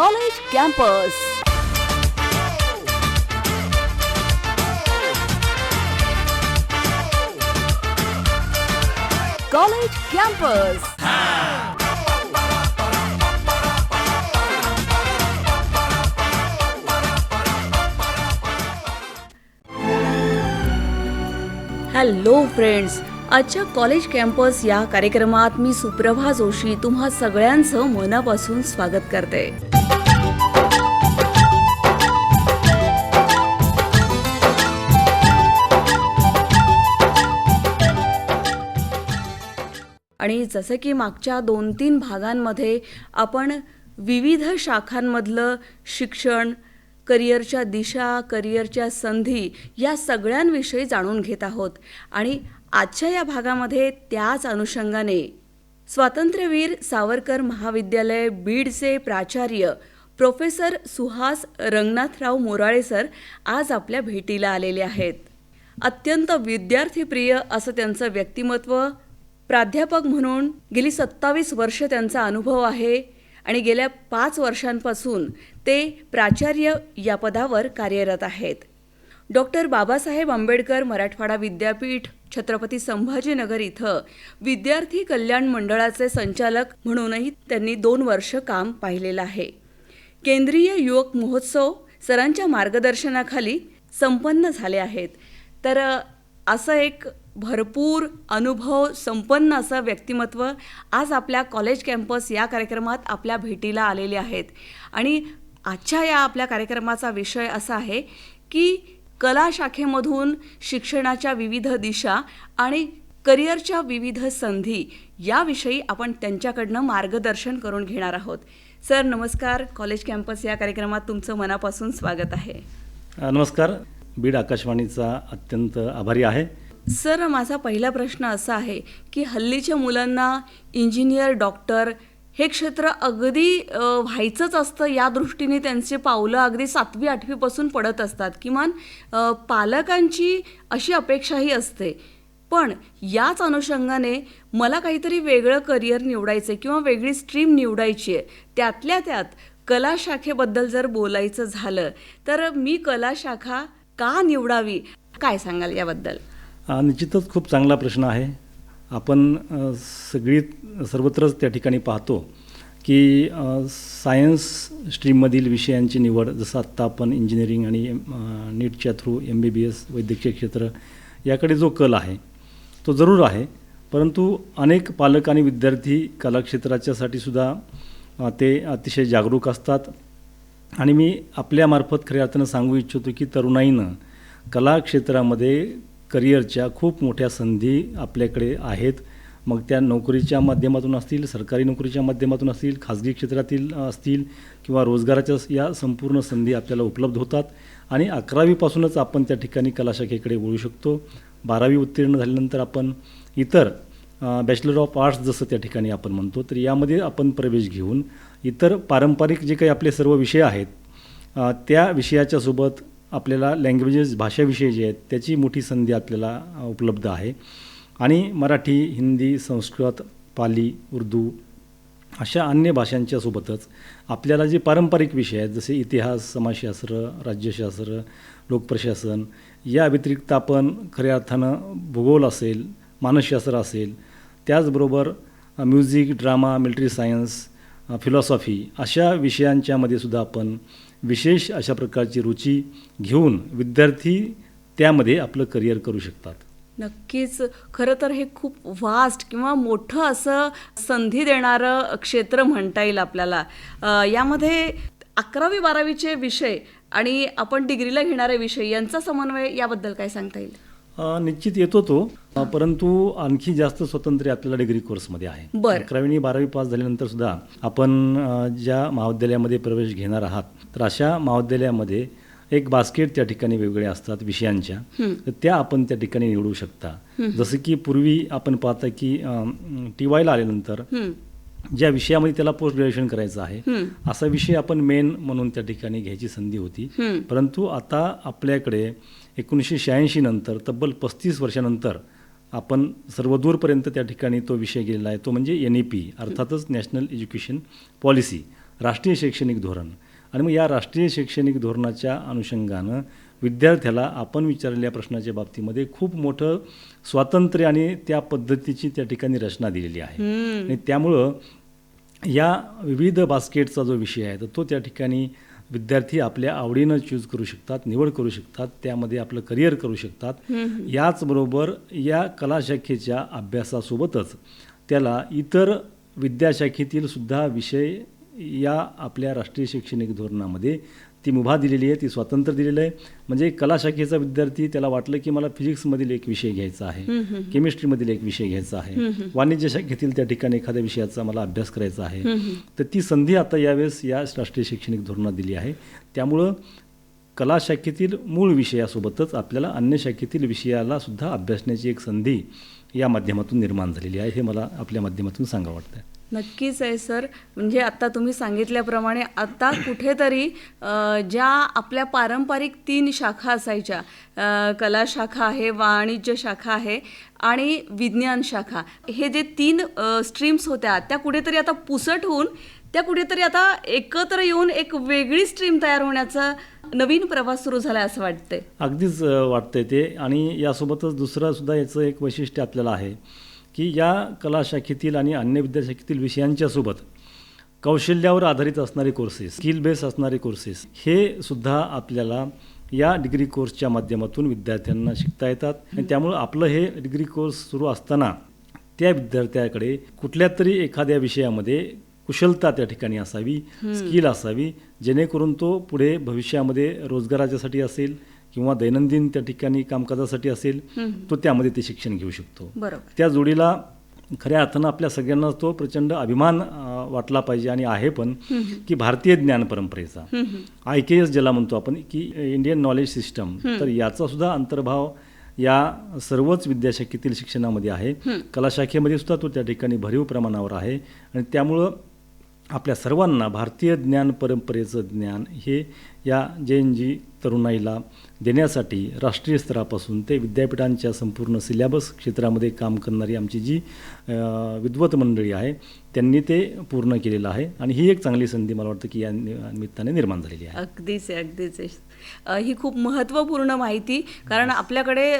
College campus. College campus. Hello friends, आजच्या college campus या कार्यक्रमात मी सुप्रभा जोशी तुम्हा सगळ्यांचं मनापासून स्वागत करते. आणि जसं की मागच्या 2-3 भागांमध्ये आपण विविध शाखांमधलं शिक्षण, करिअरच्या दिशा, करिअरच्या संधी या सगळ्यांविषयी जाणून घेत आहोत. आणि आजच्या या भागामध्ये त्याच अनुषंगाने स्वातंत्र्यवीर सावरकर महाविद्यालय बीडचे प्राचार्य प्रोफेसर सुहास रंगनाथराव मोराळे सर आज आपल्या भेटीला आलेले आहेत. अत्यंत विद्यार्थीप्रिय असं त्यांचं व्यक्तिमत्व, प्राध्यापक म्हणून गेली 27 वर्ष त्यांचा अनुभव आहे आणि गेल्या 5 वर्षांपासून ते प्राचार्य या पदावर कार्यरत आहेत. डॉक्टर बाबासाहेब आंबेडकर मराठवाडा विद्यापीठ छत्रपती संभाजीनगर इथं विद्यार्थी कल्याण मंडळाचे संचालक म्हणूनही त्यांनी 2 वर्ष काम पाहिलेलं आहे. केंद्रीय युवक महोत्सव सरांच्या मार्गदर्शनाखाली संपन्न झाले आहेत. तर असं एक भरपूर अनुभव संपन्न असं व्यक्तिमत्व आज आपल्या कॉलेज कॅम्पस या कार्यक्रमात आपल्या भेटीला आलेले आहेत. आणि आजच्या या आपल्या कार्यक्रमाचा विषय असा आहे की कला शाखेमधून शिक्षणाच्या विविध दिशा आणि करिअरच्या विविध संधी याविषयी आपण त्यांच्याकडनं मार्गदर्शन करून घेणार आहोत. सर नमस्कार, कॉलेज कॅम्पस या कार्यक्रमात तुमचं मनापासून स्वागत आहे. नमस्कार, बीड आकाशवाणीचा अत्यंत आभारी आहे. सर माझा पहिला प्रश्न असा आहे की हल्लीच्या मुलांना इंजिनियर, डॉक्टर हे क्षेत्र अगदी व्हायचंच असतं, या दृष्टीने त्यांचे पावलं अगदी 7वी-8वी पासून पडत असतात. किमान पालकांची अशी अपेक्षाही असते. पण याच अनुषंगाने मला काहीतरी वेगळं करिअर निवडायचं किंवा वेगळी स्ट्रीम निवडायची आहे, त्यातल्या त्यात कला शाखेबद्दल जर बोलायचं झालं तर मी कला शाखा का निवडावी, काय सांगाल याबद्दल? निश्चितच खूप चांगला प्रश्न आहे. आपण सर्वत्रच त्या ठिकाणी पाहतो की सायन्स स्ट्रीममधील विषयांची निवड, जसं आत्ता आपण इंजिनिअरिंग आणि नीटच्या थ्रू MBBS वैद्यकीय क्षेत्र याकडे जो कल आहे तो जरूर आहे. परंतु अनेक पालक आणि विद्यार्थी कलाक्षेत्राच्यासाठी सुद्धा ते अतिशय जागरूक असतात. आणि मी आपल्यामार्फत खऱ्या अर्थानं सांगू इच्छितो की तरुणाईनं कला क्षेत्रामध्ये करिअरच्या खूप मोठ्या संधी आपल्याकडे आहेत. मग त्या नोकरीच्या माध्यमातून असतील, सरकारी नोकरीच्या माध्यमातून असतील, खाजगी क्षेत्रातील असतील किंवा रोजगाराच्या या संपूर्ण संधी आपल्याला उपलब्ध होतात. आणि 11वीपासूनच आपण त्या ठिकाणी कला शाखेकडे वळू शकतो. 12वी उत्तीर्ण झाल्यानंतर आपण इतर बॅचलर ऑफ आर्ट्स जसं त्या ठिकाणी आपण म्हणतो, तर यामध्ये आपण प्रवेश घेऊन इतर पारंपरिक जे काही आपले सर्व विषय आहेत त्या विषयाच्या सोबत आपल्याला लँग्वेजेस, भाषाविषयी जे आहेत त्याची मोठी संधी आपल्याला उपलब्ध आहे. आणि मराठी, हिंदी, संस्कृत, पाली, उर्दू अशा अन्य भाषांच्या सोबतच आपल्याला जे पारंपरिक विषय आहेत जसे इतिहास, समाजशास्त्र, राज्यशास्त्र, लोकप्रशासन या व्यतिरिक्त आपण खऱ्या अर्थानं भूगोल असेल, मानसशास्त्र असेल, त्याचबरोबर music, drama, military science, philosophy अशा विषयांच्यामध्ये सुद्धा आपण विशेष अशा प्रकारची रुची घेऊन विद्यार्थी त्यामध्ये आपलं करिअर करू शकतात. नक्कीच. खरं तर हे खूप व्हास्ट किंवा मोठं असं संधी देणारं क्षेत्र म्हणता येईल आपल्याला. यामध्ये 11वी-12वीचे विषय आणि आपण डिग्रीला घेणारे विषय यांचा समन्वय याबद्दल काय सांगता येईल? निश्चित येतो तो, परंतु आणखी जास्त स्वातंत्र्य आपल्याला डिग्री कोर्समध्ये आहे. 11वी आणि 12वी पास झाल्यानंतर सुद्धा आपण ज्या महाविद्यालयामध्ये प्रवेश घेणार आहात तर अशा महाविद्यालयामध्ये एक बास्केट त्या ठिकाणी वेगवेगळ्या असतात विषयांच्या, तर त्या आपण त्या ठिकाणी निवडू शकता. जसं की पूर्वी आपण पाहता की TYला आल्यानंतर ज्या विषयामध्ये त्याला पोस्ट ग्रॅज्युएशन करायचं आहे असा विषय आपण मेन म्हणून त्या ठिकाणी घ्यायची संधी होती. परंतु आता आपल्याकडे 1986 नंतर तब्बल 35 वर्षानंतर आपण सर्वदूरपर्यंत त्या ठिकाणी तो विषय गेलेला आहे. तो म्हणजे NEP, अर्थातच नॅशनल एज्युकेशन पॉलिसी. राष्ट्रीय शैक्षणिक धोरण आणि मग या राष्ट्रीय शैक्षणिक धोरणाच्या अनुषंगानं विद्यार्थ्याला आपण विचारलेल्या प्रश्नाच्या बाबतीमध्ये खूप मोठं स्वातंत्र्य आणि त्या पद्धतीची त्या ठिकाणी रचना दिलेली आहे. आणि त्यामुळं या विविध बास्केटचा जो विषय आहे तर तो त्या ठिकाणी विद्यार्थी आपल्या आवडीनं चूज करू शकतात, निवड करू शकतात, त्यामध्ये आपलं करिअर करू शकतात. याचबरोबर या कलाशाखेच्या अभ्यासासोबतच त्याला इतर विद्याशाखेतील सुद्धा विषय या आपल्या राष्ट्रीय शैक्षणिक धोरणामध्ये ती मुभा दिलेली आहे, ती स्वातंत्र्य दिलेलं आहे. म्हणजे कला शाखेचा विद्यार्थी त्याला वाटलं की मला फिजिक्समधील एक विषय घ्यायचा आहे, केमिस्ट्रीमधील एक विषय घ्यायचा आहे, वाणिज्य शाखेतील त्या ठिकाणी एखाद्या विषयाचा मला अभ्यास करायचा आहे, तर ती संधी आता यावेळेस या राष्ट्रीय शैक्षणिक धोरणात दिली आहे. त्यामुळं कला शाखेतील मूळ विषयासोबतच आपल्याला अन्य शाखेतील विषयाला सुद्धा अभ्यासण्याची एक संधी या माध्यमातून निर्माण झालेली आहे, हे मला आपल्या माध्यमातून सांगावं वाटतं. नक्कीच आहे सर. म्हणजे आता तुम्ही सांगितल्याप्रमाणे आता कुठेतरी ज्या आपल्या पारंपरिक 3 शाखा असायच्या, कला शाखा आहे, वाणिज्य शाखा आहे आणि विज्ञान शाखा, हे जे 3 स्ट्रीम्स होत्या त्या कुठेतरी आता पुसट होऊन त्या कुठेतरी आता एकत्र येऊन एक वेगळी स्ट्रीम तयार होण्याचा नवीन प्रवास सुरू झाला असं वाटतंय. अगदीच वाटतंय ते. आणि यासोबतच दुसरं सुद्धा याचं एक वैशिष्ट्य आपल्याला आहे की या कला शाखेतील आणि अन्य विद्याशाखेतील विषयांच्या सोबत कौशल्यावर आधारित असणारे कोर्सेस, स्किल बेस असणारे कोर्सेस, हे सुद्धा आपल्याला या डिग्री कोर्सच्या माध्यमातून विद्यार्थ्यांना शिकता येतात. आणि त्यामुळं आपलं हे डिग्री कोर्स सुरू असताना त्या विद्यार्थ्याकडे कुठल्या तरी एखाद्या विषयामध्ये कुशलता त्या ठिकाणी असावी, स्किल असावी, जेणेकरून तो पुढे भविष्यामध्ये रोजगाराच्यासाठी असेल किंवा दैनंदिन त्या ठिकाणी कामकाजासाठी असेल, तो त्यामध्ये ते शिक्षण घेऊ शकतो. बरोबर. त्या जोडीला खऱ्या अर्थानं आपल्या सगळ्यांना तो प्रचंड अभिमान वाटला पाहिजे आणि आहे पण, की भारतीय ज्ञान परंपरेचा IKS ज्याला म्हणतो आपण, की इंडियन नॉलेज सिस्टम, तर याचा सुद्धा अंतर्भाव या सर्वच विद्याशाखेतील शिक्षणामध्ये आहे. कला शाखेमध्ये सुद्धा तो त्या ठिकाणी भरीव प्रमाणावर आहे. आणि त्यामुळं आपल्या सर्वांना भारतीय ज्ञान परंपरेचं ज्ञान हे या JNG तरुणाईला देण्यासाठी राष्ट्रीय स्तरापासून ते विद्यापीठांच्या संपूर्ण सिलेबस क्षेत्रामध्ये काम करणारी आमची जी विद्वत मंडळी आहे त्यांनी ते पूर्ण केलेलं आहे. आणि ही एक चांगली संधी मला वाटतं की या निमित्ताने निर्माण झालेली आहे. अगदीच आहे, अगदीच आहे. ही खूप महत्त्वपूर्ण माहिती. कारण आपल्याकडे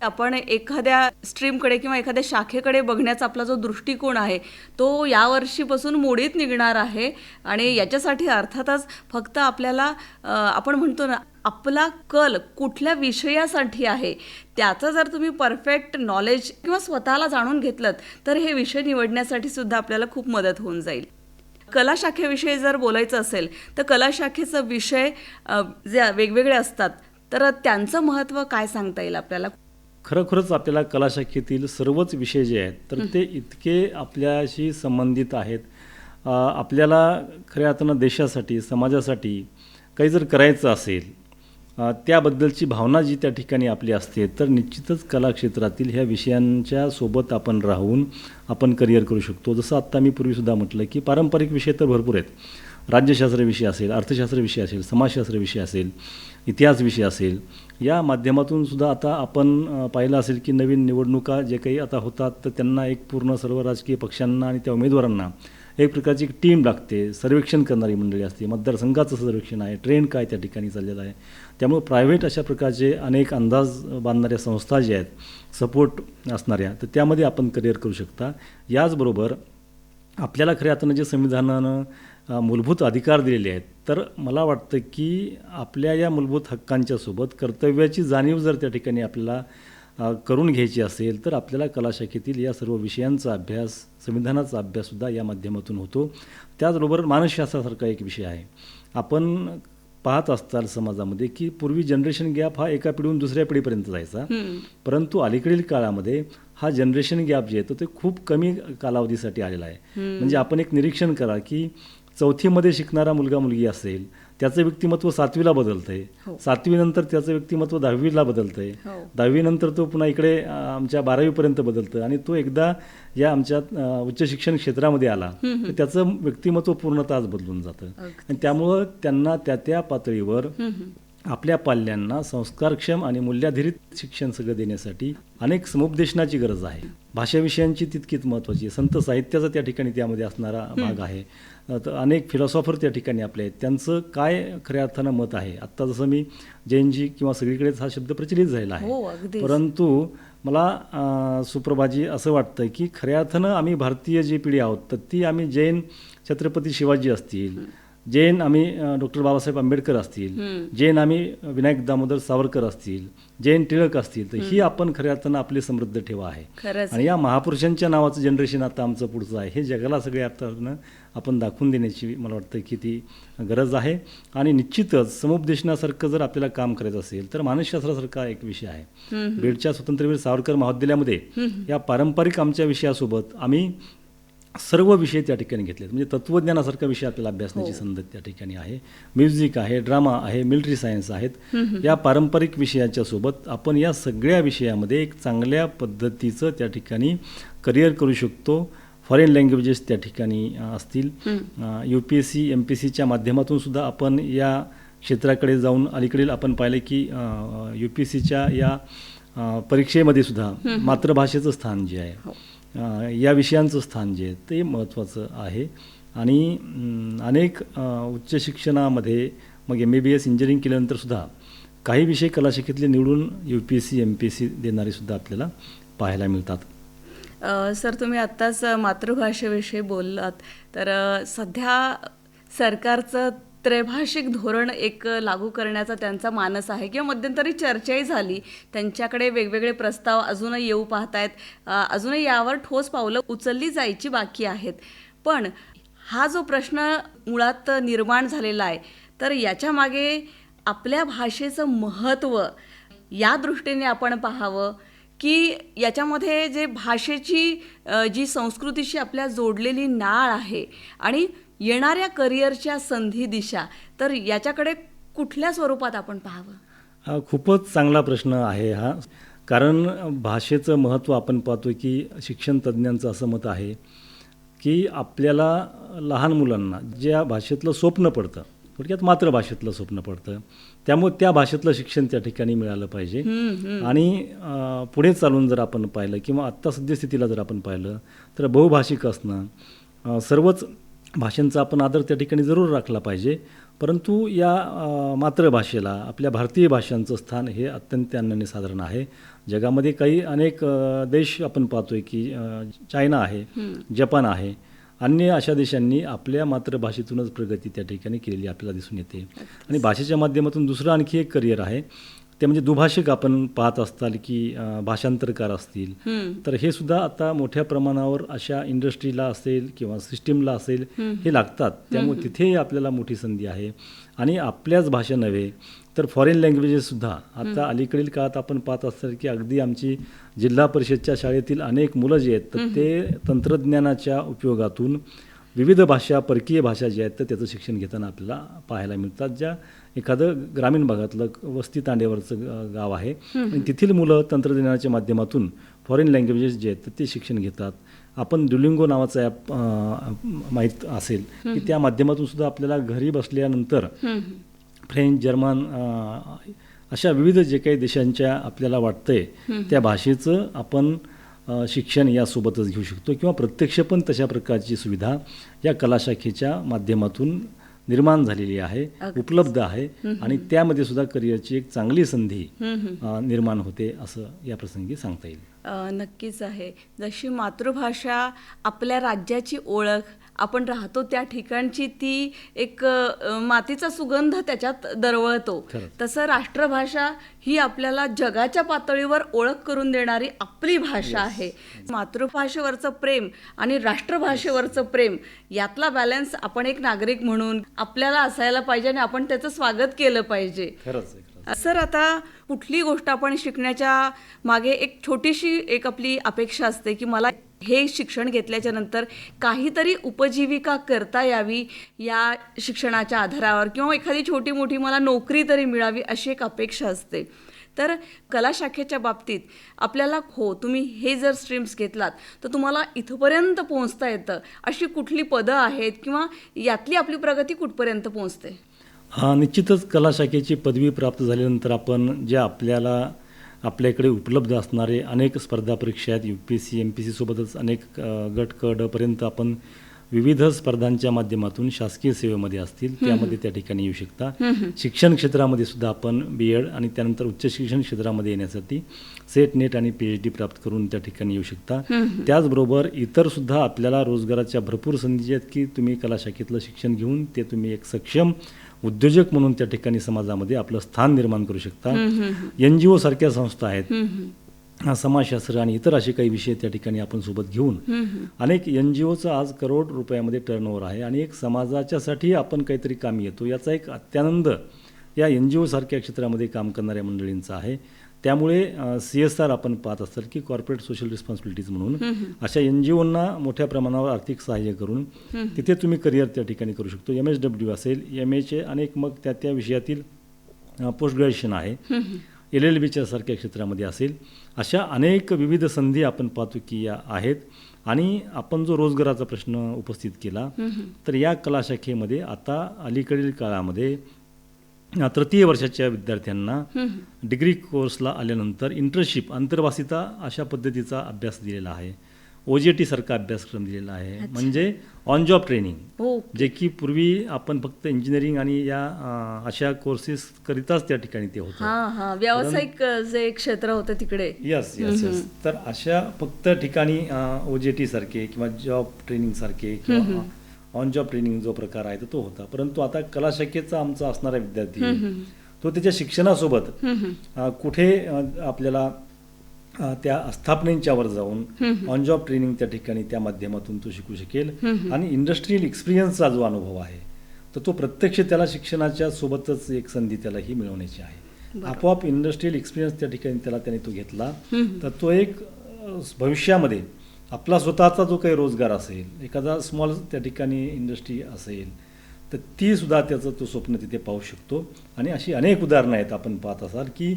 आपण एखाद्या स्ट्रीमकडे किंवा एखाद्या शाखेकडे बघण्याचा आपला जो दृष्टिकोन आहे तो यावर्षीपासून मोडीत निघणार आहे. आणि याच्यासाठी अर्थातच फक्त आपल्याला आपण म्हणतो ना, आपला कल कुठल्या विषयासाठी आहे त्याचं जर तुम्ही परफेक्ट नॉलेज किंवा स्वतःला जाणून घेतलं तर हे विषय निवडण्यासाठी सुद्धा आपल्याला खूप मदत होऊन जाईल. कला शाखेविषयी जर बोलायचं असेल तर कला शाखेचा विषय जे वेगवेगळे असतात तर त्यांचं महत्त्व काय सांगता येईल आपल्याला? खरोखरच आपल्याला कला शाखेतील सर्वच विषय जे आहेत तर ते इतके आपल्याशी संबंधित आहेत. आपल्याला खऱ्या अर्थानं देशासाठी, समाजासाठी काही जर करायचं असेल, त्याबद्दलची भावना जी त्या ठिकाणी आपली असते, तर निश्चितच कला क्षेत्रातील ह्या विषयांच्या सोबत आपण राहून आपण करिअर करू शकतो. जसं आत्ता मी पूर्वीसुद्धा म्हटलं की पारंपरिक विषय तर भरपूर आहेत. राज्यशास्त्र विषय असेल, अर्थशास्त्र विषय असेल, समाजशास्त्र विषय असेल, इतिहास विषय असेल, या माध्यमातून सुद्धा आता आपण पाहिलं असेल की नवीन निवडणुका जे काही आता होतात तर त्यांना एक पूर्ण सर्व राजकीय पक्षांना आणि त्या उमेदवारांना एक प्रकारची एक टीम लागते, सर्वेक्षण करणारी मंडळी असते, मतदारसंघाचं सर्वेक्षण आहे, ट्रेंड काय त्या ठिकाणी चाललेलं आहे. त्यामुळे प्रायव्हेट अशा प्रकारचे अनेक अंदाज बांधणाऱ्या संस्था ज्या आहेत सपोर्ट असणाऱ्या, तर त्यामध्ये आपण करिअर करू शकता. याचबरोबर आपल्याला खऱ्या अर्थानं जे संविधानानं मूलभूत अधिकार दिलेले आहेत, तर मला वाटतं की आपल्या या मूलभूत हक्कांच्या सोबत कर्तव्याची जाणीव जर त्या ठिकाणी आपल्याला करून घ्यायची असेल तर आपल्याला कला शाखेतील या सर्व विषयांचा अभ्यास, संविधानाचा अभ्याससुद्धा या माध्यमातून होतो. त्याचबरोबर मानसशास्त्रासारखा एक विषय आहे. आपण पाहत असताल समाजामध्ये की पूर्वी जनरेशन गॅप हा एका पिढीहून दुसऱ्या पिढीपर्यंत जायचा, परंतु अलीकडील काळामध्ये हा जनरेशन गॅप जे आहे ते खूप कमी कालावधीसाठी आलेला आहे. म्हणजे आपण एक निरीक्षण करा की 4थीमध्ये शिकणारा मुलगा मुलगी असेल, त्याचं व्यक्तिमत्व 7वीला बदलतंय, 7वीनंतर त्याचं व्यक्तिमत्व 10वीला बदलतंय, 10वीनंतर तो पुन्हा इकडे आमच्या 12वीपर्यंत बदलतं आणि तो एकदा या आमच्या उच्च शिक्षण क्षेत्रामध्ये आला तर त्याचं व्यक्तिमत्व पूर्णतः बदलून जातं. आणि त्यामुळं त्यांना त्या त्या पातळीवर आपल्या पाल्यांना संस्कारक्षम आणि मूल्याधारित शिक्षण सगळं देण्यासाठी अनेक समुपदेशनाची गरज आहे. भाषा विषयांची तितकीच महत्त्वाची आहे. संत साहित्याचा त्या ठिकाणी त्यामध्ये असणारा भाग आहे. तर अनेक फिलॉसॉफर त्या ठिकाणी आपले आहेत. त्यांचं काय खऱ्या अर्थानं मत आहे. आत्ता जसं मी जैनजी किंवा सगळीकडेच हा शब्द प्रचलित झालेला हो, आहे, अगदीच. परंतु मला सुप्रभाजी असं वाटतं की खऱ्या अर्थानं आम्ही भारतीय जी पिढी आहोत तर ती आम्ही जैन छत्रपती शिवाजी असतील, जैन आम्ही डॉक्टर बाबासाहेब आंबेडकर असतील, जैन आम्ही विनायक दामोदर सावरकर असतील, जैन टिळक असतील, तर ही आपण खऱ्या अर्थानं आपली समृद्ध ठेवा आहे. खरंच आणि या महापुरुषांच्या नावाचं जनरेशन आता आमचं पुढचं आहे. हे जगाला सगळ्या अर्थानं आपण दाखवून देण्याची मला वाटतं की ती गरज आहे. आणि निश्चितच समुपदेशनासारखं जर आपल्याला काम करायचं असेल तर मानसशास्त्रासारखा एक विषय आहे. बीडच्या स्वातंत्र्यवीर सावरकर महाविद्यालयामध्ये या पारंपरिक आमच्या विषयासोबत आम्ही सर्व विषय त्या ठिकाणी घेतलेत. म्हणजे तत्त्वज्ञानासारखा विषय आपल्याला अभ्यासण्याची संधी त्या ठिकाणी आहे. म्युझिक आहे, ड्रामा आहे, मिलिटरी सायन्स आहेत. या पारंपरिक विषयाच्या सोबत आपण या सगळ्या विषयामध्ये एक चांगल्या पद्धतीचं त्या ठिकाणी करिअर करू शकतो. फॉरेन लँग्वेजेस त्या ठिकाणी असतील. UPSC MPSCच्या माध्यमातून सुद्धा आपण या क्षेत्राकडे जाऊन अलीकडील आपण पाहिलं की UPSCच्या या परीक्षेमध्ये सुद्धा मातृभाषेचं स्थान जे आहे, या विषयांचं स्थान जे आहे ते महत्त्वाचं आहे. आणि अनेक उच्च शिक्षणामध्ये मग MBBS इंजिनिअरिंग केल्यानंतर सुद्धा काही विषय कला शाखेतले निवडून UPSC MPSC देणारे सुद्धा आपल्याला पाहायला मिळतात. सर, तुम्ही आत्ताच मातृभाषेविषयी बोललात, तर सध्या सरकारचं त्रैभाषिक धोरण एक लागू करण्याचा त्यांचा मानस आहे किंवा मध्यंतरी चर्चाही झाली. त्यांच्याकडे वेगवेगळे प्रस्ताव अजूनही येऊ पाहतायत. अजूनही यावर ठोस पावलं उचलली जायची बाकी आहेत. पण हा जो प्रश्न मुळात निर्माण झालेला आहे, तर याच्या मागे आपल्या भाषेचं महत्त्व या दृष्टीने आपण पाहावं की याच्यामध्ये जे भाषेची जी संस्कृतीशी आपल्या जोडलेली नाळ आहे आणि येणाऱ्या करिअरच्या संधी दिशा, तर याच्याकडे कुठल्या स्वरूपात आपण पाहावं? खूपच चांगला प्रश्न आहे हा. कारण भाषेचं महत्त्व आपण पाहतो की शिक्षण तज्ज्ञांचं असं मत आहे की आपल्याला लहान मुलांना ज्या भाषेतलं स्वप्न पडतं, थोडक्यात मातृभाषेतलं स्वप्न पडतं, त्यामुळे त्या भाषेतलं शिक्षण त्या ठिकाणी मिळालं पाहिजे. आणि पुढे चालून जर आपण पाहिलं किंवा आत्ता सद्यस्थितीला जर आपण पाहिलं तर बहुभाषिक असणं, सर्वच भाषांचा आपण आदर त्या ठिकाणी जरूर राखला पाहिजे. परंतु या मातृभाषेला आपल्या भारतीय भाषांचं स्थान हे अत्यंत अनन्यसाधारण आहे. जगामध्ये अनेक देश आपण पाहतोय की चायना आहे, जपान आहे, अन्य अशा देशांनी आपल्या मातृभाषेतूनच प्रगती त्या ठिकाणी केलेली आपल्याला दिसून येते. आणि भाषेच्या माध्यमातून दुसरं आणखी एक करिअर आहे ते म्हणजे दुभाषिक. आपण पाहत असताल की भाषांतरकार असतील, तर हे सुद्धा आता मोठ्या प्रमाणावर अशा इंडस्ट्रीला असेल किंवा सिस्टीमला असेल हे लागतात. त्यामुळे तिथेही आपल्याला मोठी संधी आहे. आणि आपल्याच भाषा नव्हे तर फॉरेन लँग्वेजेससुद्धा आता अलीकडील काळात आपण पाहत असतात की अगदी आमची जिल्हा परिषदच्या शाळेतील अनेक मुलं जे आहेत तर ते तंत्रज्ञानाच्या उपयोगातून विविध भाषा, परकीय भाषा ज्या आहेत तर त्याचं शिक्षण घेताना आपल्याला पाहायला मिळतात. ज्या एखादं ग्रामीण भागातलं वस्ती तांड्यावरचं गाव आहे आणि तेथील मुलं तंत्रज्ञानाच्या माध्यमातून फॉरेन लँग्वेजेस जे आहेत तर ते शिक्षण घेतात. आपण दुलिंगो नावाचा ॲप माहीत असेल की त्या माध्यमातून सुद्धा आपल्याला घरी बसल्यानंतर फ्रेंच, जर्मन अशा विविध जे काही देशांच्या आपल्याला वाटतंय त्या भाषेचं आपण शिक्षण यासोबतच घेऊ शकतो. किंवा प्रत्यक्ष पण तशा प्रकारची सुविधा या कला शाखेच्या माध्यमातून निर्माण झालेली आहे, उपलब्ध आहे. आणि त्यामध्ये सुद्धा करिअरची एक चांगली संधी निर्माण होते असं या प्रसंगी सांगता येईल. नक्कीच आहे. जशी मातृभाषा आपल्या राज्याची ओळख, आपण राहतो त्या ठिकाणची ती एक मातीचा सुगंध त्याच्यात दरवळतो, तसं राष्ट्रभाषा ही आपल्याला जगाच्या पातळीवर ओळख करून देणारी आपली भाषा आहे. मातृभाषेवरचं प्रेम आणि राष्ट्रभाषेवरचं प्रेम यातला बॅलन्स आपण एक नागरिक म्हणून आपल्याला असायला पाहिजे आणि आपण त्याचं स्वागत केलं पाहिजे. सर, आता कुठली गोष्ट आपण शिकण्याच्या मागे एक छोटीशी एक आपली अपेक्षा असते की मला हे शिक्षण घेतल्याच्या नंतर काहीतरी उपजीविका करता यावी या शिक्षणाच्या आधारावर, किंवा एखादी छोटी मोठी मला नोकरी तरी मिळावी अशी एक अपेक्षा असते. तर कला शाखेच्या बाबतीत आपल्याला तुम्ही हे जर स्ट्रीम्स घेतलात तर तुम्हाला इथपर्यंत पोहोचता येतं अशी कुठली पदं आहेत किंवा यातली आपली प्रगती कुठपर्यंत पोहोचते? निश्चितच कला शाखेची पदवी प्राप्त झाल्यानंतर आपण जे आपल्याकडे उपलब्ध असणारे अनेक स्पर्धा परीक्षा आहेत, UPSC MPSC सोबतच अनेक गट क ड पर्यंत आपण विविध स्पर्धांच्या माध्यमातून शासकीय सेवेमध्ये असतील त्यामध्ये त्या ठिकाणी येऊ शकता. शिक्षण क्षेत्रामध्ये सुद्धा आपण BEd आणि त्यानंतर उच्च शिक्षण क्षेत्रामध्ये येण्यासाठी सेट नेट आणि PhD प्राप्त करून त्या ठिकाणी येऊ शकता. त्याचबरोबर इतर सुद्धा आपल्याला रोजगाराच्या भरपूर संधी आहेत की तुम्ही कला शाखेतलं शिक्षण घेऊन ते तुम्ही एक सक्षम उद्योजक म्हणून त्या ठिकाणी समाजामध्ये आपलं स्थान निर्माण करू शकता. NGO सारख्या संस्था आहेत, समाजशास्त्र आणि इतर असे काही विषय त्या ठिकाणी आपण सोबत घेऊन अनेक NGOचं आज करोड रुपयामध्ये टर्नओव्हर आहे आणि एक समाजाच्यासाठी आपण काहीतरी कामी येतो याचा एक अत्यानंद या NGO सारख्या क्षेत्रामध्ये काम करणाऱ्या मंडळींचा आहे. त्यामुळे CSR आपण पाहत असाल की कॉर्पोरेट सोशल रिस्पॉन्सिबिलिटीज म्हणून अशा NGOंना मोठ्या प्रमाणावर आर्थिक सहाय्य करून तिथे तुम्ही करिअर त्या ठिकाणी करू शकतो. MSW असेल, MAचे अनेक मग त्या विषयातील पोस्ट ग्रॅज्युएशन आहे, LLBच्या सारख्या क्षेत्रामध्ये असेल, अशा अनेक विविध संधी आपण पाहतो की या आहेत. आणि आपण जो रोजगाराचा प्रश्न उपस्थित केला तर या कला शाखेमध्ये आता अलीकडील काळामध्ये तृतीय वर्षाच्या विद्यार्थ्यांना डिग्री कोर्सला आल्यानंतर इंटर्नशिप अंतर्वासिता अशा पद्धतीचा अभ्यास दिलेला आहे. OJT सारखा अभ्यासक्रम दिलेला आहे, म्हणजे ऑन जॉब ट्रेनिंग, जे की पूर्वी आपण फक्त इंजिनिअरिंग आणि या अशा कोर्सेस करिताच त्या ठिकाणी ते होतं. व्यावसायिक जे क्षेत्र होतं तिकडे. यस. तर अशा फक्त ठिकाणी OJT सारखे किंवा जॉब ट्रेनिंग सारखे किंवा ऑन जॉब ट्रेनिंग जो प्रकार आहे तो होता. परंतु आता कला शाखेचा आमचा असणारा विद्यार्थी तो त्याच्या शिक्षणासोबत कुठे आपल्याला त्या स्थापनेच्यावर जाऊन ऑन जॉब ट्रेनिंग त्या ठिकाणी त्या माध्यमातून तो शिकू शकेल. आणि इंडस्ट्रियल एक्सपिरियन्सचा जो अनुभव आहे तर तो प्रत्यक्ष त्याला शिक्षणाच्या सोबतच एक संधी त्याला ही मिळवण्याची आहे. आपोआप इंडस्ट्रियल एक्सपिरियन्स त्या ठिकाणी त्याने तो घेतला तर तो एक भविष्यामध्ये आपला स्वतःचा जो काही रोजगार असेल, एखादा स्मॉल त्या ठिकाणी इंडस्ट्री असेल तर ती सुद्धा त्याचं तो स्वप्न तिथे पाहू शकतो. आणि अशी अनेक उदाहरणं आहेत आपण पाहत असाल की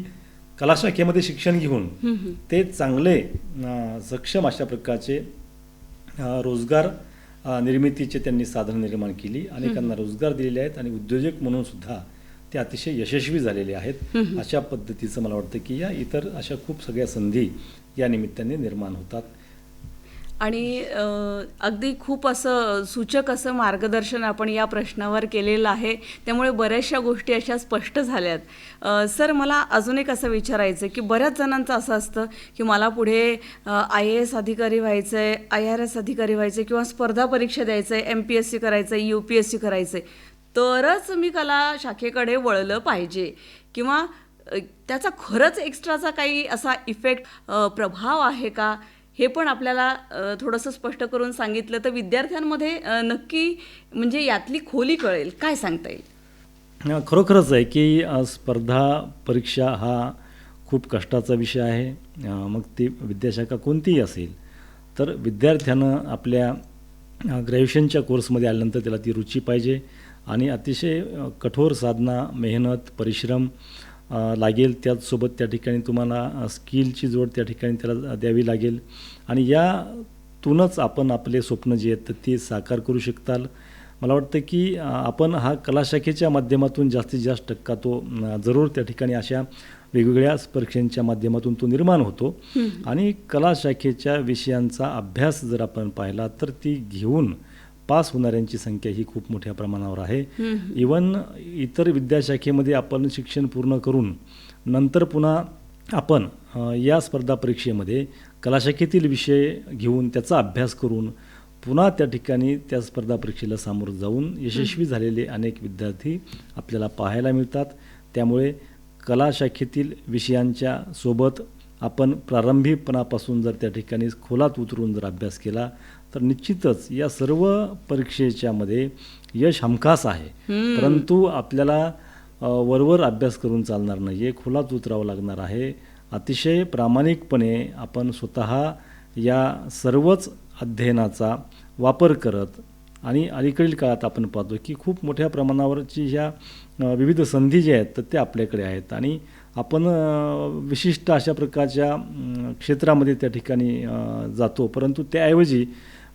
कला शाखेमध्ये शिक्षण घेऊन ते चांगले सक्षम अशा प्रकारचे रोजगार निर्मितीचे त्यांनी साधन निर्माण केली, अनेकांना रोजगार दिलेले आहेत आणि उद्योजक म्हणून सुद्धा ते अतिशय यशस्वी झालेले आहेत. अशा पद्धतीचं मला वाटतं की या इतर अशा खूप सगळ्या संधी या निमित्ताने निर्माण होतात. आणि अगदी खूप असं सूचक असं मार्गदर्शन आपण या प्रश्नावर केलेलं आहे, त्यामुळे बऱ्याचशा गोष्टी अशा स्पष्ट झाल्यात. सर, मला अजून एक असं विचारायचं की बऱ्याच जणांचं असं असतं की मला पुढे IAS अधिकारी व्हायचं आहे, IRS अधिकारी व्हायचं आहे किंवा स्पर्धा परीक्षा द्यायचं आहे, MPSC करायचं आहे, UPSC करायचं आहे, तरच मी कला शाखेकडे वळलं पाहिजे किंवा त्याचा खरंच एक्स्ट्राचा काही असा इफेक्ट प्रभाव आहे का, हे पण आपल्याला थोडंसं स्पष्ट करून सांगितलं तर विद्यार्थ्यांमध्ये नक्की म्हणजे यातली खोली कळेल. काय सांगता येईल? खरोखरच आहे की स्पर्धा परीक्षा हा खूप कष्टाचा विषय आहे. मग ती विद्याशाखा कोणतीही असेल तर विद्यार्थ्यानं आपल्या ग्रॅज्युएशनच्या कोर्समध्ये आल्यानंतर त्याला ती रुची पाहिजे आणि अतिशय कठोर साधना, मेहनत, परिश्रम लागेल. त्याचसोबत त्या ठिकाणी तुम्हाला स्किलची जोड त्या ठिकाणी त्याला द्यावी लागेल आणि यातूनच आपण आपले स्वप्न जे आहेत ते साकार करू शकताल. मला वाटतं की आपण हा कला शाखेच्या माध्यमातून जास्तीत जास्त टक्का तो जरूर त्या ठिकाणी अशा वेगवेगळ्या परीक्षांच्या माध्यमातून तो निर्माण होतो. आणि कला शाखेच्या विषयांचा अभ्यास जर आपण पाहिला तर ती घेऊन पास होणाऱ्यांची संख्या ही खूप मोठ्या प्रमाणावर आहे. इवन इतर विद्याशाखेमध्ये आपण शिक्षण पूर्ण करून नंतर पुन्हा आपण या स्पर्धा परीक्षेमध्ये कला शाखेतील विषय घेऊन त्याचा अभ्यास करून पुन्हा त्या ठिकाणी त्या स्पर्धा परीक्षेला सामोरं जाऊन यशस्वी झालेले अनेक विद्यार्थी आपल्याला पाहायला मिळतात. त्यामुळे कला शाखेतील विषयांच्या सोबत आपण प्रारंभिकपणापासून जर त्या ठिकाणी खोलात उतरून जर अभ्यास केला तर निश्चितच या सर्व परीक्षेच्या मध्ये यश हमखास आहे. परंतु आपल्याला वरवर अभ्यास करून चालणार नाही आहे, खोलात उतरावं लागणार आहे. अतिशय प्रामाणिकपणे आपण स्वतः या सर्वच अध्ययनाचा वापर करत आणि अलीकडील काळात आपण पाहतो की खूप मोठ्या प्रमाणावरची ह्या विविध संधी ज्या आहेत तर त्या आपल्याकडे आहेत आणि आपण विशिष्ट अशा प्रकारच्या क्षेत्रामध्ये त्या ठिकाणी जातो. परंतु त्याऐवजी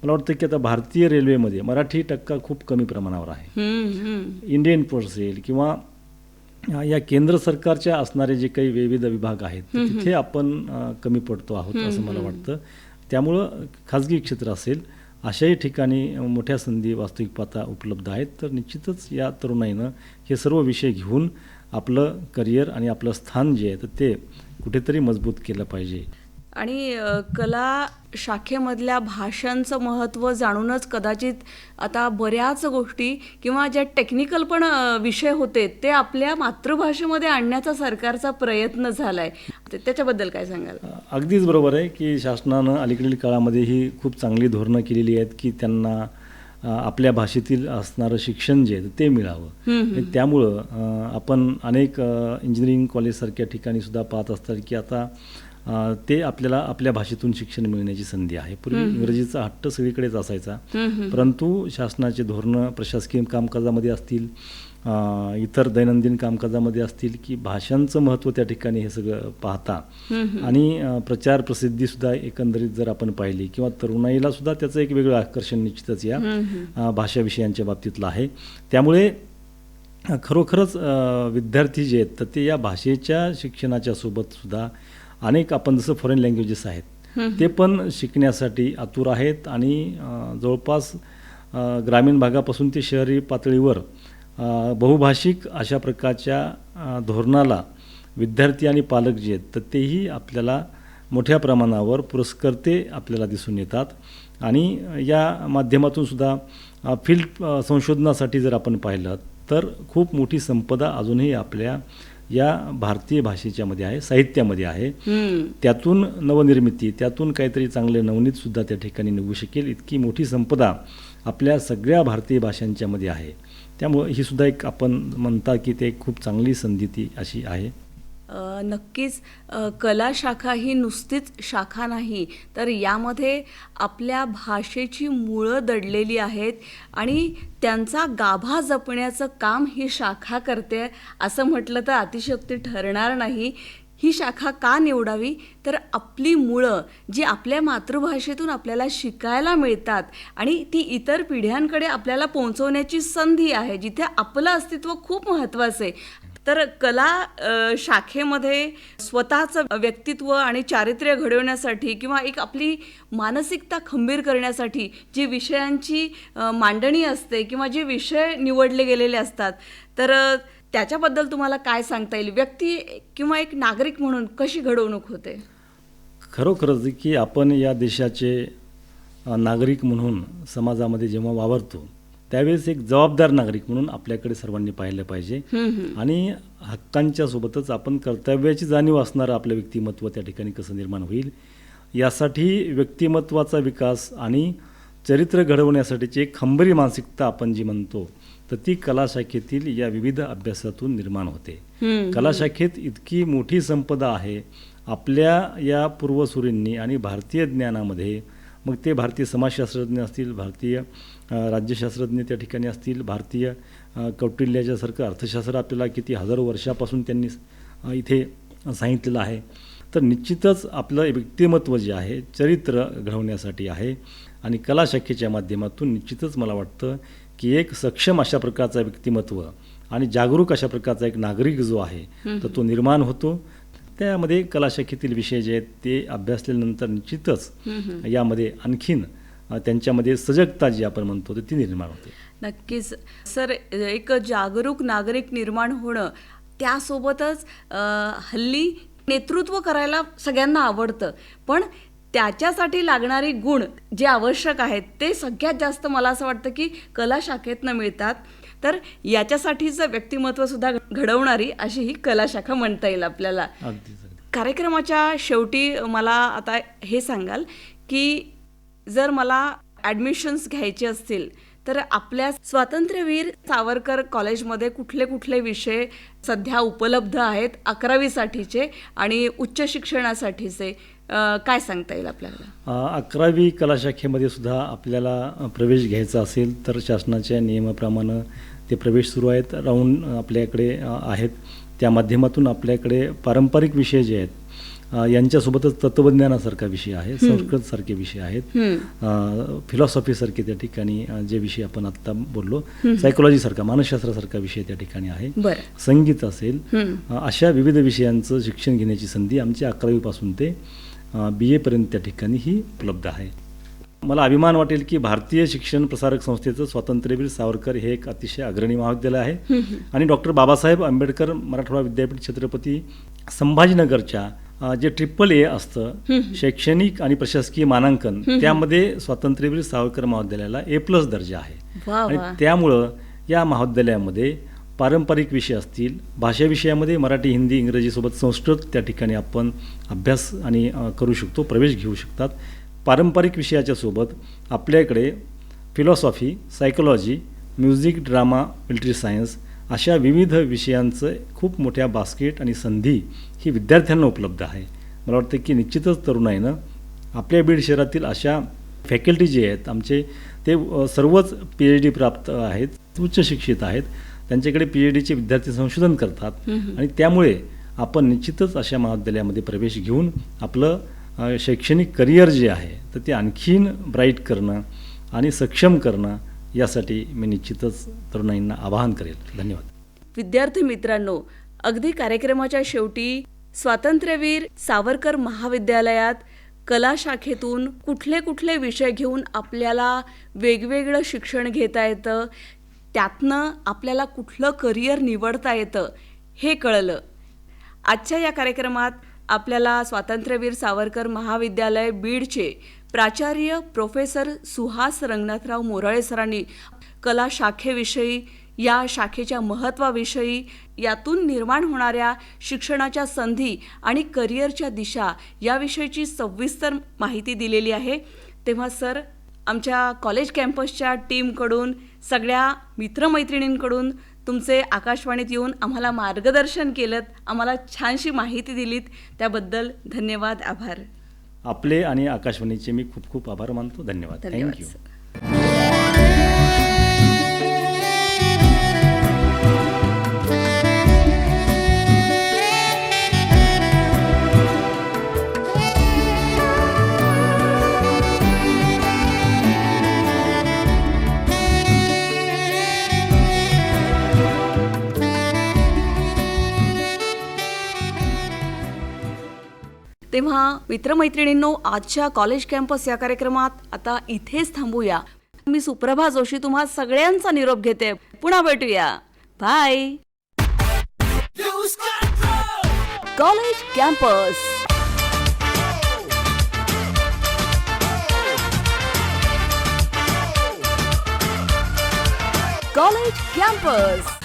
मला वाटतं की आता भारतीय रेल्वेमध्ये मराठी टक्का खूप कमी प्रमाणावर आहे. इंडियन फोर्स रेल किंवा या केंद्र सरकारच्या असणारे जे काही विविध विभाग आहेत तिथे आपण कमी पडतो आहोत असं मला वाटतं. त्यामुळं खाजगी क्षेत्र असेल अशाही ठिकाणी मोठ्या संधी वास्तविक पाहता उपलब्ध आहेत. तर निश्चितच या तरुणाईनं हे सर्व विषय घेऊन आपलं करिअर आणि आपलं स्थान जे आहे तर ते कुठेतरी मजबूत केलं पाहिजे. आणि कला शाखेमधल्या भाषांचं महत्त्व जाणूनच कदाचित आता बऱ्याच गोष्टी किंवा ज्या टेक्निकल पण विषय होते ते आपल्या मातृभाषेमध्ये आणण्याचा सरकारचा प्रयत्न झाला आहे. त्याच्याबद्दल काय सांगाल? अगदीच बरोबर आहे की शासनानं अलीकडील काळामध्ये ही खूप चांगली धोरणं केलेली आहेत की त्यांना आपल्या भाषेतील असणारं शिक्षण जे आहे ते मिळावं. त्यामुळं आपण अनेक इंजिनिअरिंग कॉलेजसारख्या ठिकाणी सुद्धा पाहत असतात की आता ते आपल्याला आपल्या भाषेतून शिक्षण मिळण्याची संधी आहे. पूर्वी इंग्रजीचा हट्ट सगळीकडेच असायचा, परंतु शासनाचे धोरणं प्रशासकीय कामकाजामध्ये असतील, इतर दैनंदिन कामकाजामध्ये असतील की भाषांचं महत्त्व त्या ठिकाणी हे सगळं पाहता आणि प्रचार प्रसिद्धीसुद्धा एकंदरीत जर आपण पाहिली किंवा तरुणाईला सुद्धा त्याचं एक वेगळं आकर्षण निश्चितच या भाषा विषयांच्या बाबतीतलं आहे. त्यामुळे खरोखरच विद्यार्थी जे आहेत तर ते या भाषेच्या शिक्षणाच्या सोबत सुद्धा अनेक आपण जसं फॉरेन लँग्वेजेस आहेत ते पण शिकण्यासाठी आतुर आहेत आणि जवळपास ग्रामीण भागापासून ते शहरी पातळीवर बहुभाषिक अशा प्रकारच्या धोरणाला विद्यार्थी आणि पालक जे आहेत तर तेही आपल्याला मोठ्या प्रमाणावर पुरस्कर्ते आपल्याला दिसून येतात. आणि या माध्यमातून सुद्धा फील्ड संशोधनासाठी जर आपण पाहिलं तर खूप मोठी संपदा अजूनही आपल्या या भारतीय भाषेच्या मध्ये आहे, साहित्यामध्ये आहे. त्यातून नवनिर्मिती, त्यातून काहीतरी चांगले नवनीत सुद्धा त्या ठिकाणी निघू शकेल इतकी मोठी संपदा आपल्या सगळ्या भारतीय भाषांच्या मध्ये आहे. त्यामुळे ही सुद्धा एक आपण म्हणता की ते खूप चांगली संधी ती अशी आहे. नक्कीच कला शाखा ही नुसतीच शाखा नाही, तर यामध्ये आपल्या भाषेची मुळं दडलेली आहेत आणि त्यांचा गाभा जपण्याचं काम ही शाखा करते असं म्हटलं तर अतिशयोक्ती ठरणार नाही. ही शाखा का निवडावी तर आपली मुळं जी आपल्या मातृभाषेतून आपल्याला शिकायला मिळतात आणि ती इतर पिढ्यांकडे आपल्याला पोहोचवण्याची संधी आहे, जिथे आपलं अस्तित्व खूप महत्त्वाचं आहे. तर कला शाखेमध्ये स्वतःचं व्यक्तित्व आणि चारित्र्य घडवण्यासाठी किंवा एक आपली मानसिकता खंबीर करण्यासाठी जी विषयांची मांडणी असते किंवा जे विषय निवडले गेलेले असतात तर त्याच्याबद्दल तुम्हाला काय सांगता येईल? व्यक्ती किंवा एक नागरिक म्हणून कशी घडवणूक होते? खरोखरच की आपण या देशाचे नागरिक म्हणून समाजामध्ये जेव्हा वावरतो त्यावेळेस एक जबाबदार नागरिक म्हणून आपल्याकडे सर्वांनी पाहिलं पाहिजे आणि हक्कांच्या सोबतच आपण कर्तव्याची जाणीव असणारं आपलं व्यक्तिमत्व त्या ठिकाणी कसं निर्माण होईल यासाठी व्यक्तिमत्वाचा विकास आणि चरित्र घडवण्यासाठीची एक खंबीर मानसिकता आपण जी म्हणतो तर ती कला शाखेतील या विविध अभ्यासातून निर्माण होते. कला शाखेत इतकी मोठी संपदा आहे आपल्या या पूर्वसुरींनी आणि भारतीय ज्ञानामध्ये, मग ते भारतीय समाजशास्त्रज्ञ असतील, भारतीय राज्यशास्त्रज्ञ त्या ठिकाणी असतील, भारतीय कौटिल्याच्यासारखं अर्थशास्त्र आपल्याला किती हजारो वर्षापासून त्यांनी इथे सांगितलेलं आहे. तर निश्चितच आपलं व्यक्तिमत्व जे आहे चरित्र घडवण्यासाठी आहे आणि कला शाखेच्या माध्यमातून निश्चितच मला वाटतं की एक सक्षम अशा प्रकारचा व्यक्तिमत्व आणि जागरूक अशा प्रकारचा एक नागरिक जो आहे तर तो निर्माण होतो. त्यामध्ये कला शाखेतील विषय जे आहेत ते अभ्यासल्यानंतर निश्चितच यामध्ये आणखीन त्यांच्यामध्ये सजगता जी आपण म्हणतो ती निर्माण होते. नक्कीच सर, एक जागरूक नागरिक निर्माण होणं त्यासोबतच हल्ली नेतृत्व करायला सगळ्यांना आवडतं, पण त्याच्यासाठी लागणारी गुण जे आवश्यक आहेत ते सगळ्यात जास्त मला असं वाटतं की कला शाखेतनं मिळतात. तर याच्यासाठीचं व्यक्तिमत्व सुद्धा घडवणारी अशी ही कला शाखा म्हणता येईल आपल्याला. कार्यक्रमाच्या शेवटी मला आता हे सांगाल की जर मला ॲडमिशन्स घ्यायचे असतील तर आपल्या स्वातंत्र्यवीर सावरकर कॉलेजमध्ये कुठले कुठले विषय सध्या उपलब्ध आहेत 11वी साठीचे आणि उच्च शिक्षणासाठीचे काय सांगता येईल आपल्याला? 11वी कला शाखेमध्ये सुद्धा आपल्याला प्रवेश घ्यायचा असेल तर शासनाच्या नियमाप्रमाणे ते प्रवेश सुरू आहेत, राऊंड आपल्याकडे आहेत. त्या माध्यमातून आपल्याकडे पारंपरिक विषय जे आहेत यांच्यासोबतच तत्त्वज्ञानासारखा विषय आहे, संस्कृतसारखे विषय आहेत, फिलॉसॉफीसारखे त्या ठिकाणी जे विषय आपण आत्ता बोललो, सायकोलॉजीसारखा मानसशास्त्रासारखा विषय त्या ठिकाणी आहे, संगीत असेल, अशा विविध विषयांचं शिक्षण घेण्याची संधी आमच्या 11वी ते BA पर्यंत त्या ठिकाणी ही उपलब्ध आहे. मला अभिमान वाटेल की भारतीय शिक्षण प्रसारक संस्थेचं स्वातंत्र्यवीर सावरकर हे एक अतिशय अग्रणी महाविद्यालय आहे आणि डॉक्टर बाबासाहेब आंबेडकर मराठवाडा विद्यापीठ छत्रपती संभाजीनगरच्या जे AAA असतं शैक्षणिक आणि प्रशासकीय मानांकन, त्यामध्ये स्वातंत्र्यवीर सावरकर महाविद्यालयाला A+ दर्जा आहे. आणि त्यामुळं या महाविद्यालयामध्ये पारंपरिक विषय असतील, भाषा विषयामध्ये मराठी, हिंदी, इंग्रजीसोबत संस्कृत त्या ठिकाणी आपण अभ्यास आणि करू शकतो, प्रवेश घेऊ शकतात. पारंपरिक विषयाच्या सोबत आपल्याकडे philosophy, psychology, music, drama, military science अशा विविध विषयांचं खूप मोठ्या बास्केट आणि संधी ही विद्यार्थ्यांना उपलब्ध आहे. मला वाटतं की निश्चितच तरुणाईनं आपल्या बीड शहरातील अशा फॅकल्टी जे आहेत आमचे, ते सर्वच PhD प्राप्त आहेत, उच्च शिक्षित आहेत, त्यांच्याकडे PhDचे विद्यार्थी संशोधन करतात आणि त्यामुळे आपण निश्चितच अशा महाविद्यालयामध्ये प्रवेश घेऊन आपलं शैक्षणिक करिअर जे आहे तर ते आणखीन ब्राईट करणं आणि सक्षम करणं, यासाठी मी निश्चितच तरुणाईंना आवाहन करेल. धन्यवाद. विद्यार्थी मित्रांनो, अगदी कार्यक्रमाच्या शेवटी स्वातंत्र्यवीर सावरकर महाविद्यालयात कला शाखेतून कुठले कुठले विषय घेऊन आपल्याला वेगवेगळं शिक्षण घेता येतं, त्यातनं आपल्याला कुठलं करिअर निवडता येतं हे कळलं. आजच्या या कार्यक्रमात आपल्याला स्वातंत्र्यवीर सावरकर महाविद्यालय बीडचे प्राचार्य प्रोफेसर सुहास रंगनाथराव मोराळे सरांनी कला शाखेविषयी, या शाखेच्या महत्त्वाविषयी, यातून निर्माण होणाऱ्या शिक्षणाच्या संधी आणि करिअरच्या दिशा याविषयीची सविस्तर माहिती दिलेली आहे. तेव्हा सर, आमच्या कॉलेज कॅम्पसच्या टीमकडून, सगळ्या मित्रमैत्रिणींकडून तुमचे आकाशवाणीत येऊन आम्हाला मार्गदर्शन केलं, आम्हाला छानशी माहिती दिलीत, त्याबद्दल धन्यवाद, आभार. आपले आणि आकाशवाणीचे मी खूप खूप आभार मानतो. धन्यवाद. थँक्यू. तेव्हा मित्रमैत्रिणींनो, आजच्या कॉलेज कॅम्पस या कार्यक्रमात आता इथेच थांबूया. मी सुप्रभा जोशी तुम्हा सगळ्यांचा निरोप घेते. पुन्हा भेटूया. Bye. College campus. College campus.